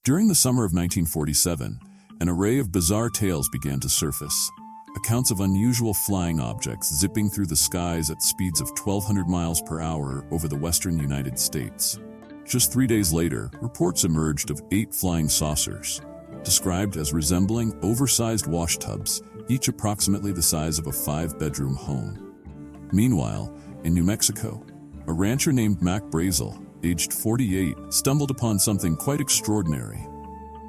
During the summer of 1947, an array of bizarre tales began to surface. Accounts of unusual flying objects zipping through the skies at speeds of 1,200 miles per hour over the western United States. Just 3 days later, reports emerged of 8 flying saucers, described as resembling oversized washtubs, each approximately the size of a 5-bedroom home. Meanwhile, in New Mexico, a rancher named Mac Brazel, aged 48, stumbled upon something quite extraordinary.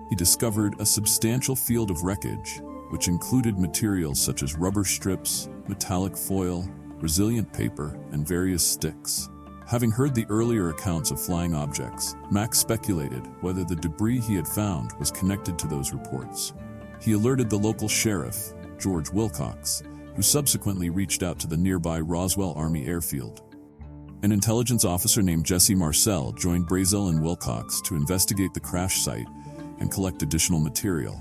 He discovered a substantial field of wreckage, which included materials such as rubber strips, metallic foil, resilient paper, and various sticks. Having heard the earlier accounts of flying objects, Mac speculated whether the debris he had found was connected to those reports. He alerted the local sheriff, George Wilcox, who subsequently reached out to the nearby Roswell Army Airfield. An intelligence officer named Jesse Marcel joined Brazel and Wilcox to investigate the crash site and collect additional material.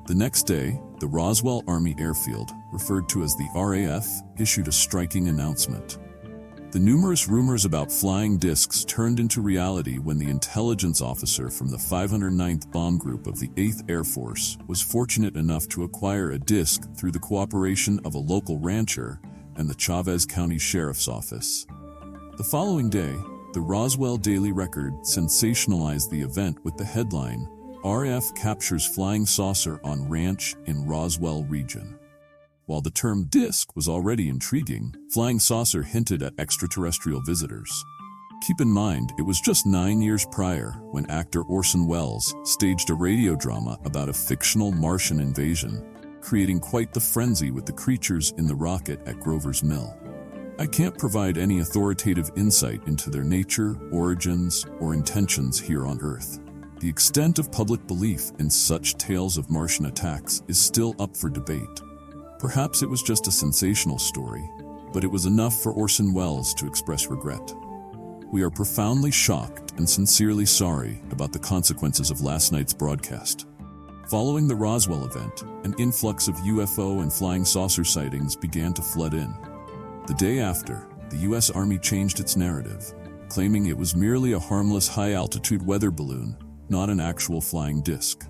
The next day, the Roswell Army Airfield, referred to as the RAF, issued a striking announcement. The numerous rumors about flying discs turned into reality when the intelligence officer from the 509th Bomb Group of the 8th Air Force was fortunate enough to acquire a disc through the cooperation of a local rancher and the Chavez County Sheriff's Office. The following day, the Roswell Daily Record sensationalized the event with the headline, "RAF Captures Flying Saucer on Ranch in Roswell Region." While the term disc was already intriguing, flying saucer hinted at extraterrestrial visitors. Keep in mind, it was just 9 years prior when actor Orson Welles staged a radio drama about a fictional Martian invasion, creating quite the frenzy with the creatures in the rocket at Grover's Mill. I can't provide any authoritative insight into their nature, origins, or intentions here on Earth. The extent of public belief in such tales of Martian attacks is still up for debate. Perhaps it was just a sensational story, but it was enough for Orson Welles to express regret. We are profoundly shocked and sincerely sorry about the consequences of last night's broadcast. Following the Roswell event, an influx of UFO and flying saucer sightings began to flood in. The day after, the U.S. Army changed its narrative, claiming it was merely a harmless high-altitude weather balloon, not an actual flying disc.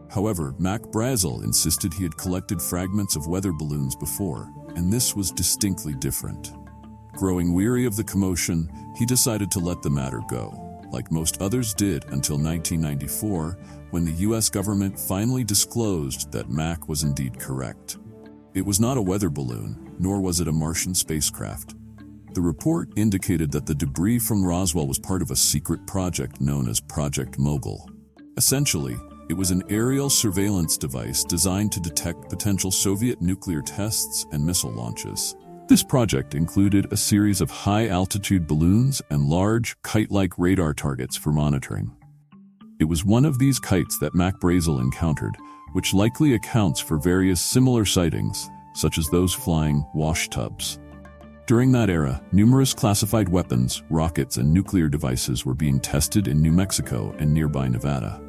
However, Mac Brazel insisted he had collected fragments of weather balloons before, and this was distinctly different. Growing weary of the commotion, he decided to let the matter go, like most others did until 1994, when the U.S. government finally disclosed that Mac was indeed correct. It was not a weather balloon, nor was it a Martian spacecraft. The report indicated that the debris from Roswell was part of a secret project known as Project Mogul. Essentially, it was an aerial surveillance device designed to detect potential Soviet nuclear tests and missile launches. This project included a series of high-altitude balloons and large, kite-like radar targets for monitoring. It was one of these kites that Mac Brazel encountered, which likely accounts for various similar sightings, such as those flying washtubs. During that era, numerous classified weapons, rockets, and nuclear devices were being tested in New Mexico and nearby Nevada.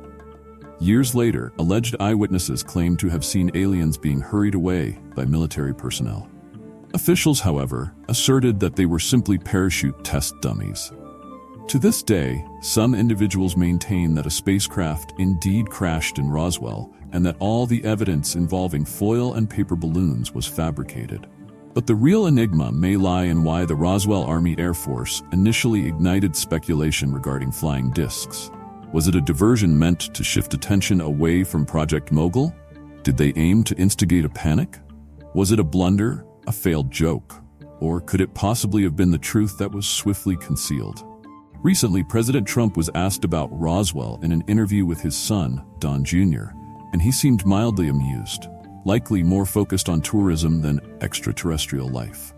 Years later, alleged eyewitnesses claimed to have seen aliens being hurried away by military personnel. Officials, however, asserted that they were simply parachute test dummies. To this day, some individuals maintain that a spacecraft indeed crashed in Roswell and that all the evidence involving foil and paper balloons was fabricated. But the real enigma may lie in why the Roswell Army Air Force initially ignited speculation regarding flying discs. Was it a diversion meant to shift attention away from Project Mogul? Did they aim to instigate a panic? Was it a blunder, a failed joke? Or could it possibly have been the truth that was swiftly concealed? Recently, President Trump was asked about Roswell in an interview with his son, Don Jr., and he seemed mildly amused, likely more focused on tourism than extraterrestrial life.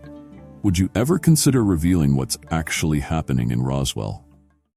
Would you ever consider revealing what's actually happening in Roswell?